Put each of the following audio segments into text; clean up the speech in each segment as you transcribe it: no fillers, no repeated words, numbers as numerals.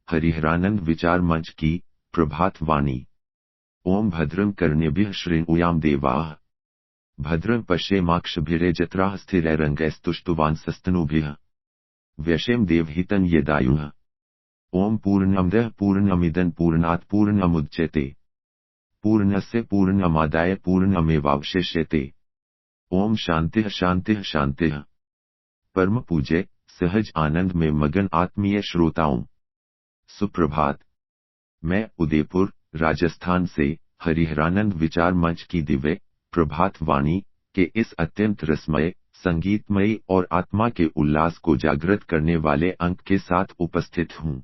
हरिहरानंद विचार मंच की प्रभात वाणी। ओम भद्रं कर्णेभ्यः शृणुयाम देवाः, भद्रं पश्येमाक्षभिर्यजत्राः स्थिरैरङ्गैस्तुष्टुवांसस्तनूभिः, व्यशेम देवहितं यदायुः। ओम पूर्णमदः पूर्णमिदं पूर्णात् पूर्णमुदच्यते, पूर्णस्य पूर्णमादाय पूर्णमेवावशिष्यते। ओम शांतिः शांतिः शांतिः। परम पूज्य सहज आनंद में मगन आत्मीय श्रोताओं, सुप्रभात। मैं उदयपुर राजस्थान से हरिहरानंद विचार मंच की दिव्य प्रभात वाणी के इस अत्यंत रसमय, संगीतमयी और आत्मा के उल्लास को जागृत करने वाले अंक के साथ उपस्थित हूँ।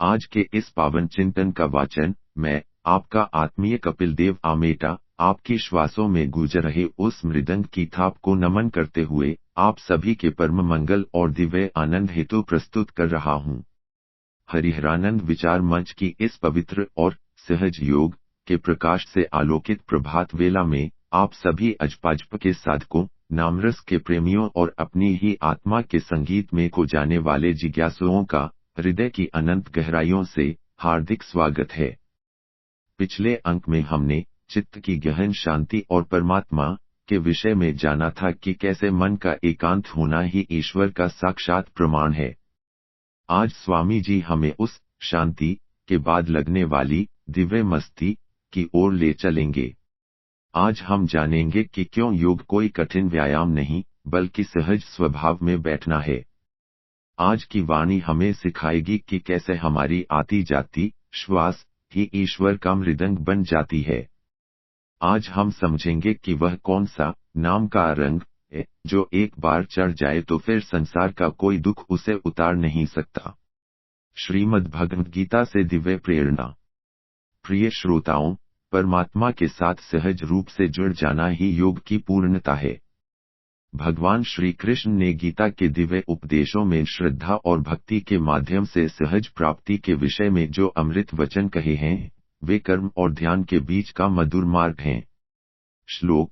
आज के इस पावन चिंतन का वाचन मैं आपका आत्मीय कपिल देव आमेटा आपकी श्वासों में गूंज रहे उस मृदंग की थाप को नमन करते हुए आप सभी के परम मंगल और दिव्य आनंद हेतु प्रस्तुत कर रहा हूँ। हरिहरानंद विचार मंच की इस पवित्र और सहज योग के प्रकाश से आलोकित प्रभात वेला में आप सभी अजपाजप के साधकों, नामरस के प्रेमियों और अपनी ही आत्मा के संगीत में खो जाने वाले जिज्ञासुओं का हृदय की अनंत गहराइयों से हार्दिक स्वागत है। पिछले अंक में हमने चित्त की गहन शांति और परमात्मा के विषय में जाना था कि कैसे मन का एकांत होना ही ईश्वर का साक्षात प्रमाण है। आज स्वामी जी हमें उस शांति के बाद लगने वाली दिव्य मस्ती की ओर ले चलेंगे। आज हम जानेंगे कि क्यों योग कोई कठिन व्यायाम नहीं बल्कि सहज स्वभाव में बैठना है। आज की वाणी हमें सिखाएगी कि कैसे हमारी आती जाती श्वास ही ईश्वर का मृदंग बन जाती है। आज हम समझेंगे कि वह कौन सा नाम का रंग है जो एक बार चढ़ जाए तो फिर संसार का कोई दुख उसे उतार नहीं सकता। श्रीमद् भगवद गीता से दिव्य प्रेरणा। प्रिय श्रोताओं, परमात्मा के साथ सहज रूप से जुड़ जाना ही योग की पूर्णता है। भगवान श्री कृष्ण ने गीता के दिव्य उपदेशों में श्रद्धा और भक्ति के माध्यम से सहज प्राप्ति के विषय में जो अमृत वचन कहे हैं, वे कर्म और ध्यान के बीच का मधुर मार्ग हैं। श्लोक: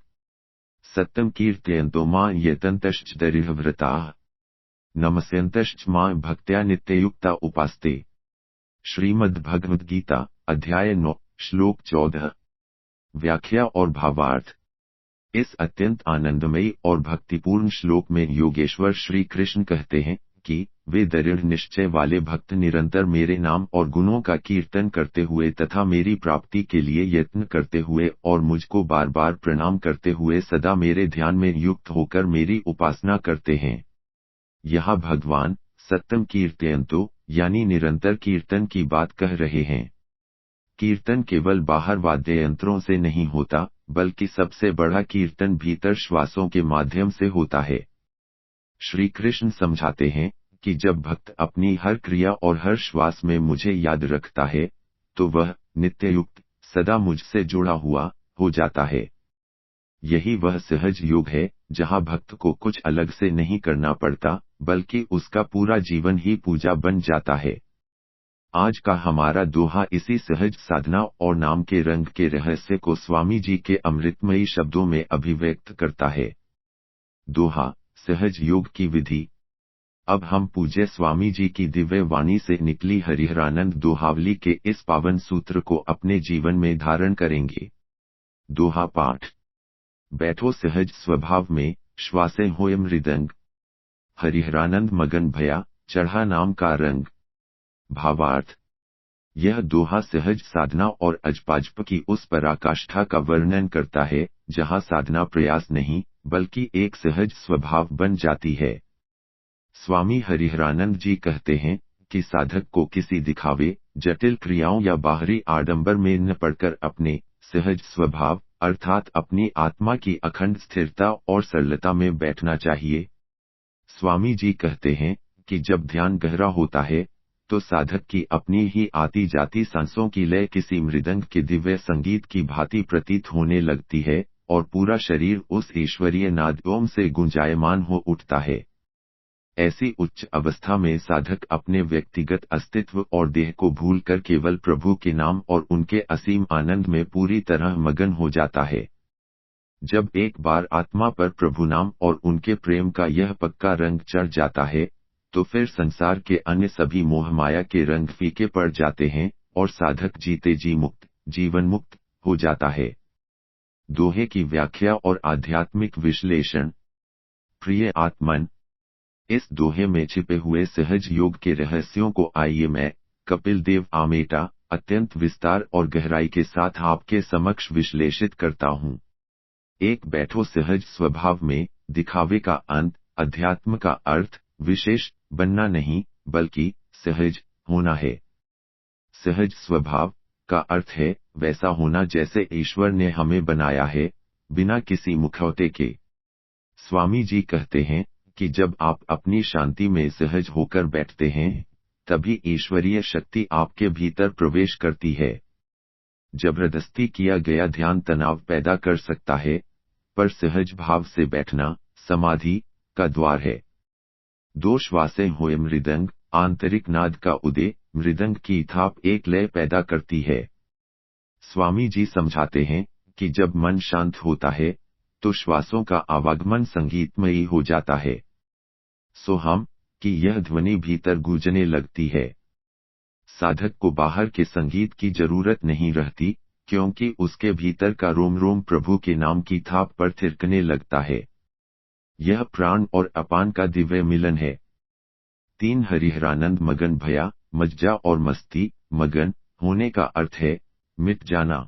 सत्यम कीर्तयन्तो मां यतन्तश्च दृढव्रताः, नमस्यन्तश्च मां भक्त्या नित्ययुक्ता उपास्ते। श्रीमद् भगवद गीता अध्याय 9 श्लोक 14। व्याख्या और भावार्थ। इस अत्यंत आनंदमयी और भक्तिपूर्ण श्लोक में योगेश्वर श्री कृष्ण कहते हैं कि वे दृढ़ निश्चय वाले भक्त निरंतर मेरे नाम और गुणों का कीर्तन करते हुए तथा मेरी प्राप्ति के लिए यत्न करते हुए और मुझको बार बार प्रणाम करते हुए सदा मेरे ध्यान में युक्त होकर मेरी उपासना करते हैं। यहाँ भगवान सत्यम कीर्तयन्तो यानी निरंतर कीर्तन की बात कह रहे हैं। कीर्तन केवल बाहर वाद्य यंत्रों से नहीं होता, बल्कि सबसे बड़ा कीर्तन भीतर श्वासों के माध्यम से होता है। श्री कृष्ण समझाते हैं कि जब भक्त अपनी हर क्रिया और हर श्वास में मुझे याद रखता है, तो वह नित्ययुक्त सदा मुझसे जुड़ा हुआ हो जाता है। यही वह सहज योग है, जहाँ भक्त को कुछ अलग से नहीं करना पड़ता, बल्कि उसका पूरा जीवन ही पूजा बन जाता है। आज का हमारा दोहा इसी सहज साधना और नाम के रंग के रहस्य को स्वामी जी के अमृतमयी शब्दों में अभिव्यक्त करता है। दोहा: सहज योग की विधि। अब हम पूज्य स्वामी जी की दिव्य वाणी से निकली हरिहरानंद दोहावली के इस पावन सूत्र को अपने जीवन में धारण करेंगे। दोहा पाठ। बैठो सहज स्वभाव में, श्वासें होए मृदंग, हरिहरानंद मगन भया चढ़ा नाम का रंग। भावार्थ। यह दोहा सहज साधना और अजपाजप की उस पराकाष्ठा का वर्णन करता है, जहाँ साधना प्रयास नहीं बल्कि एक सहज स्वभाव बन जाती है। स्वामी हरिहरानंद जी कहते हैं कि साधक को किसी दिखावे, जटिल क्रियाओं या बाहरी आडंबर में न पड़कर अपने सहज स्वभाव अर्थात अपनी आत्मा की अखंड स्थिरता और सरलता में बैठना चाहिए। स्वामी जी कहते हैं कि जब ध्यान गहरा होता है, तो साधक की अपनी ही आती जाती सांसों की लय किसी मृदंग के दिव्य संगीत की भांति प्रतीत होने लगती है और पूरा शरीर उस ईश्वरीय नाद ओम से गुंजायमान हो उठता है। ऐसी उच्च अवस्था में साधक अपने व्यक्तिगत अस्तित्व और देह को भूलकर केवल प्रभु के नाम और उनके असीम आनंद में पूरी तरह मगन हो जाता है। जब एक बार आत्मा पर प्रभु नाम और उनके प्रेम का यह पक्का रंग चढ़ जाता है, तो फिर संसार के अन्य सभी मोह माया के रंग फीके पड़ जाते हैं और साधक जीते जी मुक्त, जीवन मुक्त हो जाता है। दोहे की व्याख्या और आध्यात्मिक विश्लेषण। प्रिय आत्मन, इस दोहे में छिपे हुए सहज योग के रहस्यों को आइए मैं, कपिल देव आमेटा, अत्यंत विस्तार और गहराई के साथ आपके समक्ष विश्लेषित करता हूँ। एक बैठो सहज स्वभाव में, दिखावे का अंत, अध्यात्म का अर्थ, विशेष बनना नहीं, बल्कि सहज होना है। सहज स्वभाव का अर्थ है वैसा होना जैसे ईश्वर ने हमें बनाया है, बिना किसी मुखौटे के। स्वामी जी कहते हैं कि जब आप अपनी शांति में सहज होकर बैठते हैं, तभी ईश्वरीय शक्ति आपके भीतर प्रवेश करती है। जबरदस्ती किया गया ध्यान तनाव पैदा कर सकता है, पर सहज भाव से बैठना समाधि का द्वार है। दो श्वासें हुए मृदंग, आंतरिक नाद का उदय, मृदंग की थाप एक लय पैदा करती है। स्वामी जी समझाते हैं कि जब मन शांत होता है, तो श्वासों का आवागमन संगीतमयी हो जाता है। सोहम की यह ध्वनि भीतर गूंजने लगती है। साधक को बाहर के संगीत की जरूरत नहीं रहती, क्योंकि उसके भीतर का रोम रोम प्रभु के नाम की थाप पर थिरकने लगता है। यह प्राण और अपान का दिव्य मिलन है। तीन हरिहरानंद मगन भया, मज्जा और मस्ती, मगन होने का अर्थ है मिट जाना।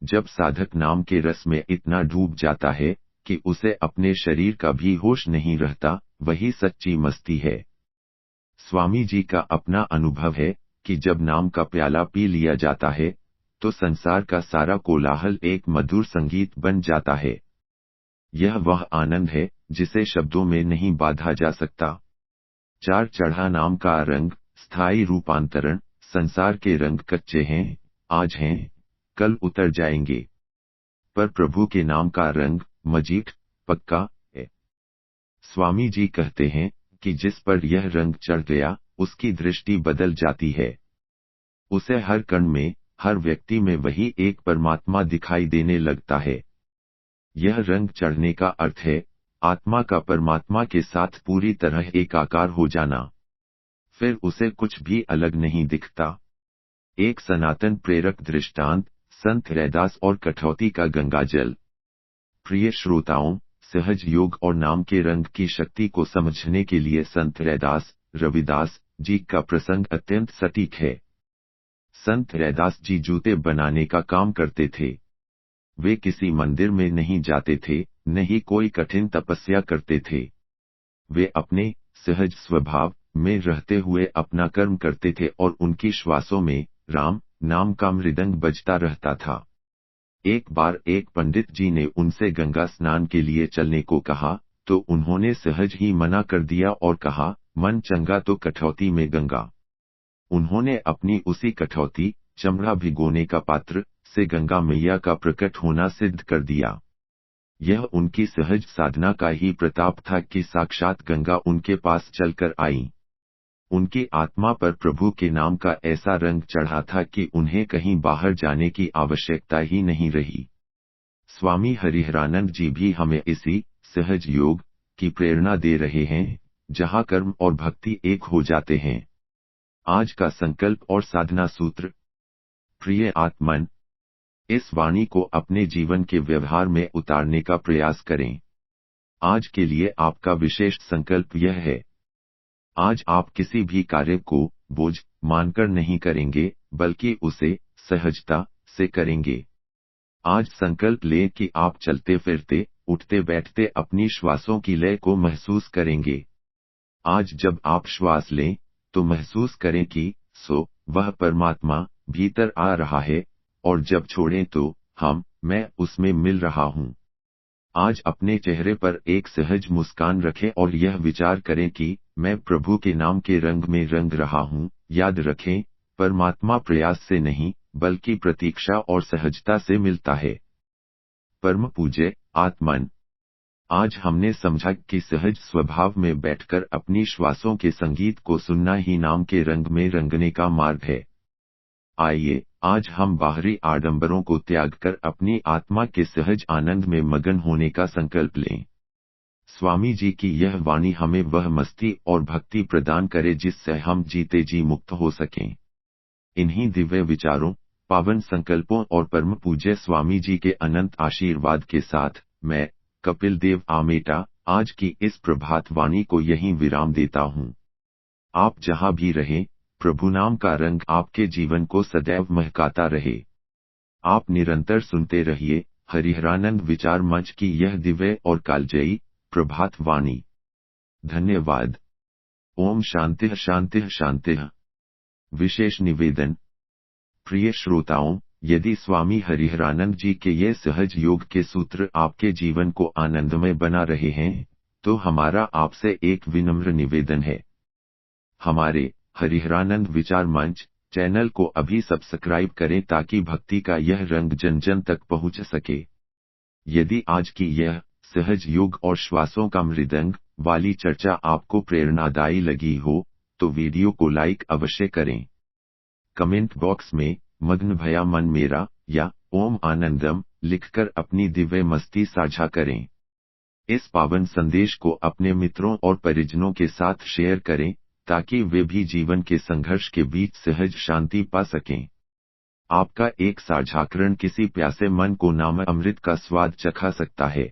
जब साधक नाम के रस में इतना डूब जाता है कि उसे अपने शरीर का भी होश नहीं रहता, वही सच्ची मस्ती है। स्वामी जी का अपना अनुभव है कि जब नाम का प्याला पी लिया जाता है, तो संसार का सारा कोलाहल एक मधुर संगीत बन जाता है। यह वह आनंद है जिसे शब्दों में नहीं बांधा जा सकता। चार चढ़ा नाम का रंग, स्थायी रूपांतरण। संसार के रंग कच्चे हैं, आज हैं, कल उतर जाएंगे, पर प्रभु के नाम का रंग मजीठ, पक्का है। स्वामी जी कहते हैं कि जिस पर यह रंग चढ़ गया, उसकी दृष्टि बदल जाती है। उसे हर कण में, हर व्यक्ति में वही एक परमात्मा दिखाई देने लगता है। यह रंग चढ़ने का अर्थ है आत्मा का परमात्मा के साथ पूरी तरह एकाकार हो जाना। फिर उसे कुछ भी अलग नहीं दिखता। एक सनातन प्रेरक दृष्टांत, संत रैदास और कठौती का गंगाजल। प्रिय श्रोताओं, सहज योग और नाम के रंग की शक्ति को समझने के लिए संत रैदास, रविदास जी का प्रसंग अत्यंत सटीक है। संत रैदास जी जूते बनाने का काम करते थे। वे किसी मंदिर में नहीं जाते थे, न ही कोई कठिन तपस्या करते थे। वे अपने सहज स्वभाव में रहते हुए अपना कर्म करते थे और उनकी श्वासों में राम नाम का मृदंग बजता रहता था। एक बार एक पंडित जी ने उनसे गंगा स्नान के लिए चलने को कहा, तो उन्होंने सहज ही मना कर दिया और कहा, मन चंगा तो कठौती में गंगा। उन्होंने अपनी उसी कठौती, चमड़ा भिगोने का पात्र से गंगा मैया का प्रकट होना सिद्ध कर दिया। यह उनकी सहज साधना का ही प्रताप था कि साक्षात गंगा उनके पास चलकर आई। उनकी आत्मा पर प्रभु के नाम का ऐसा रंग चढ़ा था कि उन्हें कहीं बाहर जाने की आवश्यकता ही नहीं रही। स्वामी हरिहरानंद जी भी हमें इसी सहज योग की प्रेरणा दे रहे हैं, जहां कर्म और भक्ति एक हो जाते हैं। आज का संकल्प और साधना सूत्र। प्रिय आत्मन, इस वाणी को अपने जीवन के व्यवहार में उतारने का प्रयास करें। आज के लिए आपका विशेष संकल्प यह है, आज आप किसी भी कार्य को बोझ मानकर नहीं करेंगे, बल्कि उसे सहजता से करेंगे। आज संकल्प लें कि आप चलते फिरते, उठते बैठते अपनी श्वासों की लय को महसूस करेंगे। आज जब आप श्वास लें, तो महसूस करें कि वह परमात्मा भीतर आ रहा है, और जब छोड़ें तो मैं उसमें मिल रहा हूँ। आज अपने चेहरे पर एक सहज मुस्कान रखें और यह विचार करें कि मैं प्रभु के नाम के रंग में रंग रहा हूँ। याद रखें, परमात्मा प्रयास से नहीं, बल्कि प्रतीक्षा और सहजता से मिलता है। परम पूज्य आत्मन, आज हमने समझा कि सहज स्वभाव में बैठकर अपनी श्वासों के संगीत को सुनना ही नाम के रंग में रंगने का मार्ग है। आइए, आज हम बाहरी आडंबरों को त्याग कर अपनी आत्मा के सहज आनंद में मगन होने का संकल्प लें। स्वामी जी की यह वाणी हमें वह मस्ती और भक्ति प्रदान करे जिससे हम जीते जी मुक्त हो सकें। इन्हीं दिव्य विचारों, पावन संकल्पों और परम पूज्य स्वामी जी के अनंत आशीर्वाद के साथ मैं कपिल देव आमेटा आज की इस प्रभात वाणी को यहीं विराम देता हूँ। आप जहाँ भी रहें, प्रभु नाम का रंग आपके जीवन को सदैव महकाता रहे। आप निरंतर सुनते रहिए हरिहरानंद विचार मंच की यह दिव्य और कालजयी प्रभात वाणी। धन्यवाद। ओम शांतिः शांतिः शांतिः। विशेष निवेदन। प्रिय श्रोताओं, यदि स्वामी हरिहरानंद जी के ये सहज योग के सूत्र आपके जीवन को आनंदमय बना रहे हैं, तो हमारा आपसे एक विनम्र निवेदन है। हमारे हरिहरानंद विचार मंच चैनल को अभी सब्सक्राइब करें ताकि भक्ति का यह रंग जन जन तक पहुंच सके। यदि आज की यह सहज योग और श्वासों का मृदंग वाली चर्चा आपको प्रेरणादायी लगी हो, तो वीडियो को लाइक अवश्य करें। कमेंट बॉक्स में मग्न भया मन मेरा या ओम आनंदम लिखकर अपनी दिव्य मस्ती साझा करें। इस पावन संदेश को अपने मित्रों और परिजनों के साथ शेयर करें ताकि वे भी जीवन के संघर्ष के बीच सहज शांति पा सकें। आपका एक साझाकरण किसी प्यासे मन को नाम अमृत का स्वाद चखा सकता है।